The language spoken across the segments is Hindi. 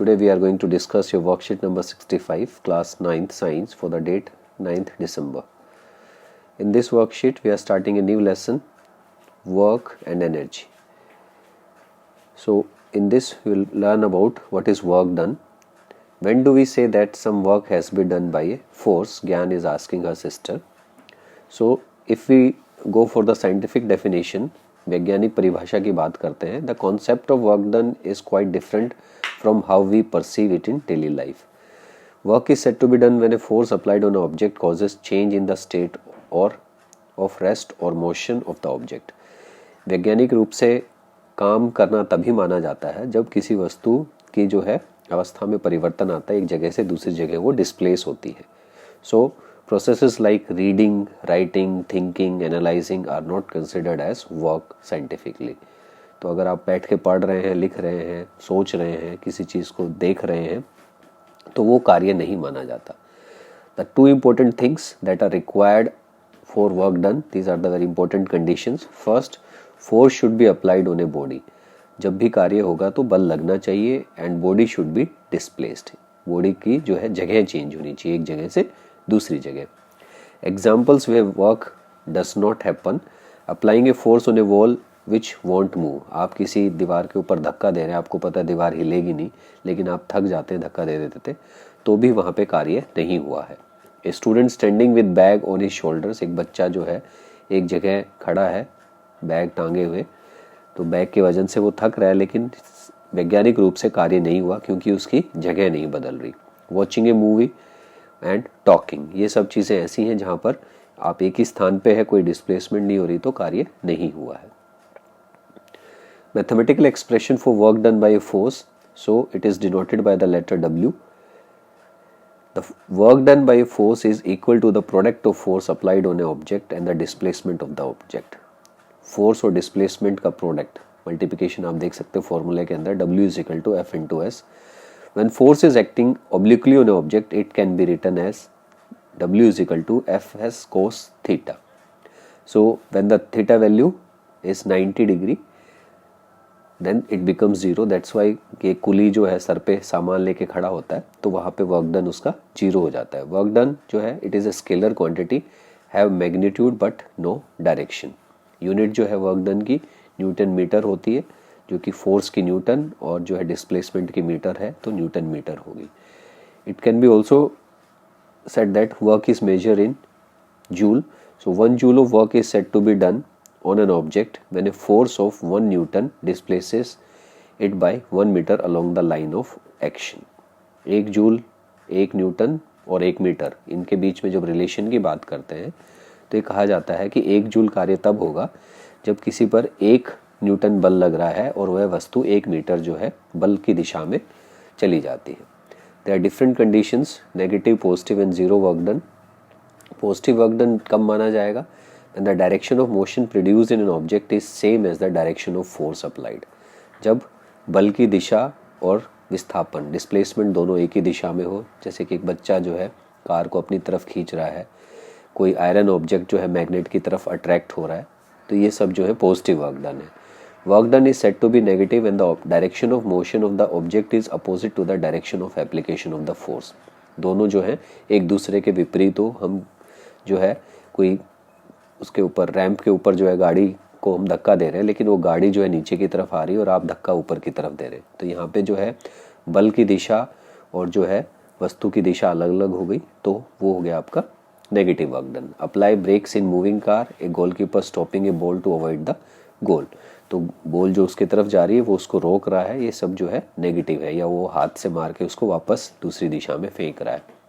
Today we are going to discuss your worksheet number 65, class 9th science for the date 9th December. In this worksheet we are starting a new lesson, work and energy. So in this we will learn about what is work done. When do we say that some work has been done by a force? Gyan is asking her sister. So if we go for the scientific definition, वैज्ञानिक परिभाषा की बात करते हैं, the concept of work done is quite different from how we perceive it in daily life. Work is said to be done when a force applied on an object causes change in the state or of rest or motion of the object. वैज्ञानिक रूप से काम करना तभी माना जाता है जब किसी वस्तु की जो है अवस्था में परिवर्तन आता है, एक जगह से दूसरी जगह वो डिस्प्लेस होती है. So processes like reading, writing, thinking, analyzing are not considered as work scientifically. तो अगर आप बैठ के पढ़ रहे हैं, लिख रहे हैं, सोच रहे हैं, किसी चीज़ को देख रहे हैं, तो वो कार्य नहीं माना जाता. The two important things that are required for work done, these are the very important conditions. First, force should be applied on a body. जब भी कार्य होगा तो बल लगना चाहिए and body should be displaced. Body की जो है जगह चेंज होनी चाहिए, एक जगह से दूसरी जगह. Examples where work does not happen: applying a force on a wall which won't move. आप किसी दीवार के ऊपर धक्का दे रहे हैं, आपको पता है दीवार हिलेगी नहीं, लेकिन आप थक जाते हैं धक्का दे देते थे, तो भी वहाँ पे कार्य नहीं हुआ है. A student standing with bag on his shoulders. एक बच्चा जो है एक जगह खड़ा है बैग टांगे हुए, तो बैग के वजन से वो थक रहा है, लेकिन वैज्ञानिक रूप से कार्य नहीं हुआ क्योंकि उसकी जगह नहीं बदल रही. Watching A movie and talking, ये सब चीज़ें ऐसी हैं जहाँ पर आप एक ही स्थान पे है, कोई डिस्प्लेसमेंट नहीं हो रही, तो कार्य नहीं हुआ है. Mathematical expression for work done by a force, so it is denoted by the letter W. The work done by a force is equal to the product of force applied on a object and the displacement of the object. Force और डिस्प्लेसमेंट का प्रोडक्ट मल्टीप्लिकेशन आप देख सकते हो फॉर्मूले के अंदर, W is equal to F into S. When force is acting obliquely on an object, it can be written as W is equal to Fs cos theta. So when the theta value is 90 degree, then it becomes zero. That's why कि कुली जो है सर पे सामान लेके खड़ा होता है, तो वहाँ पे वर्क डन उसका जीरो हो जाता है. वर्क डन जो है it is a scalar quantity, have magnitude but no direction. Unit जो है वर्क डन की न्यूटन मीटर होती है, जो कि फोर्स की न्यूटन और जो है डिस्प्लेसमेंट की मीटर है, तो न्यूटन मीटर होगी. It can be also said that work is measure in joule. So 1 joule of work is said to be done on an object when a force of 1 Newton displaces it by 1 meter along the line of action. 1 joule 1 Newton और 1 मीटर, इनके बीच में जब रिलेशन की बात करते हैं तो ये कहा जाता है कि 1 जूल कार्य तब होगा जब किसी पर 1 न्यूटन बल लग रहा है और वह वस्तु 1 मीटर जो है बल की दिशा में चली जाती है. There are different conditions, negative, positive and zero work done. Positive work done कब माना जाएगा? And the direction of motion produced in an object is same as the direction of force applied. जब बल की दिशा और विस्थापन, डिस्प्लेसमेंट दोनों एक ही दिशा में हो, जैसे कि एक बच्चा जो है कार को अपनी तरफ खींच रहा है, कोई आयरन ऑब्जेक्ट जो है मैग्नेट की तरफ अट्रैक्ट हो रहा है, तो ये सब जो है पॉजिटिव वर्क डन है. Work done is said to be negative and the direction of motion of the object is opposite to the direction of application of the force. दोनों जो है एक दूसरे के विपरीत हो. हम जो है कोई उसके ऊपर रैंप के ऊपर जो है गाड़ी को हम धक्का दे रहे हैं, लेकिन वो गाड़ी जो है नीचे की तरफ आ रही है और आप धक्का ऊपर की तरफ दे रहे हैं, तो यहाँ पे जो है बल की दिशा और जो है वस्तु की दिशा अलग अलग हो गई, तो वो हो गया आपका negative work done. Apply brakes in moving car, a goalkeeper stopping a ball to avoid the goal. तो बॉल जो उसकी तरफ जा रही है वो उसको रोक रहा है, ये सब जो है नेगेटिव है, या वो हाथ से मार के उसको वापस दूसरी दिशा में फेंक रहा है.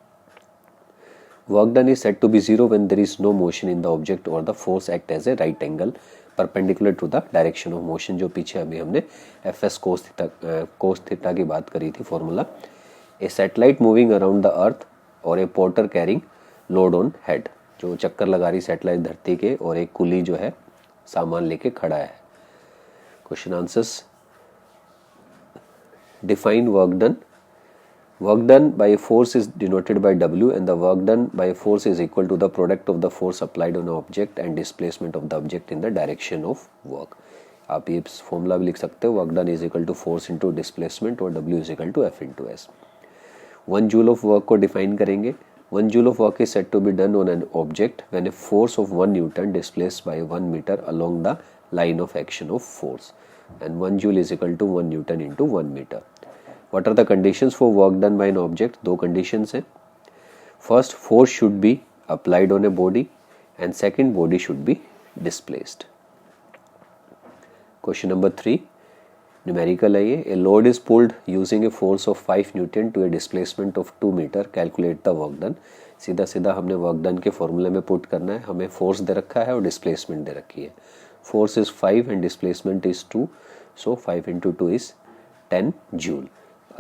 Work done is said to be zero when there is no motion in the object or the force act as a right angle perpendicular to the direction of motion. जो पीछे अभी हमने Fs cos theta की बात करी थी formula. A satellite moving around the earth और a porter carrying load on head, जो चक्कर लगा रही सैटेलाइट धरती के और एक कुली जो है सामान लेके खड़ा है. Question answers. Define work done. Work done by a force is denoted by W and the work done by a force is equal to the product of the force applied on an object and displacement of the object in the direction of work. आप ये फॉर्मूला भी लिख सकते हो, work done is equal to force into displacement और W is equal to F into S. 1 joule of work को डिफाइन करेंगे। 1 joule of work is said to be done on an object when a force of 1 Newton displaced by 1 meter along the line of action of force, and 1 joule is equal to 1 Newton into 1 meter. What are the conditions for work done by an object? दो conditions हैं. First, force should be applied on a body, and second, body should be displaced. Question number 3. Numerical है ये. A load is pulled using a force of 5 Newton to a displacement of 2 meter. Calculate the work done. सीधा सीधा हमने वर्क डन के फॉर्मूले में पुट करना है. हमें फोर्स दे रखा है और डिस्प्लेसमेंट दे रखी है. Force is 5 and displacement is 2, so 5 into 2 is 10 joule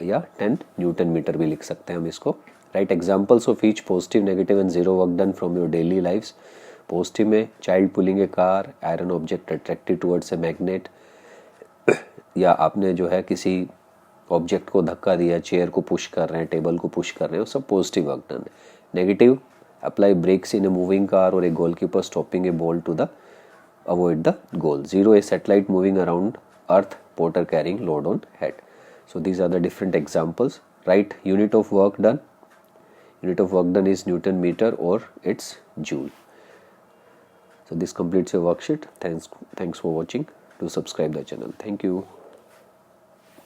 या 10 न्यूटन मीटर भी लिख सकते हैं हम इसको. Write examples of each positive, negative and zero work done from your daily lifes. Positive में child pulling a car, iron object attracted towards a magnet, या आपने जो है किसी ऑब्जेक्ट को धक्का दिया, चेयर को पुश कर रहे हैं, टेबल को पुश कर रहे हैं, वो सब पॉजिटिव वर्क डन है. Negative, apply brakes in a moving car और a goalkeeper stopping a ball to the avoid the goal. Zero, a satellite moving around earth, porter carrying load on head. So these are the different examples. Right unit of work done. Unit of work done is Newton meter or its joule. So this completes your worksheet. Thanks for watching. Do subscribe the channel. Thank you.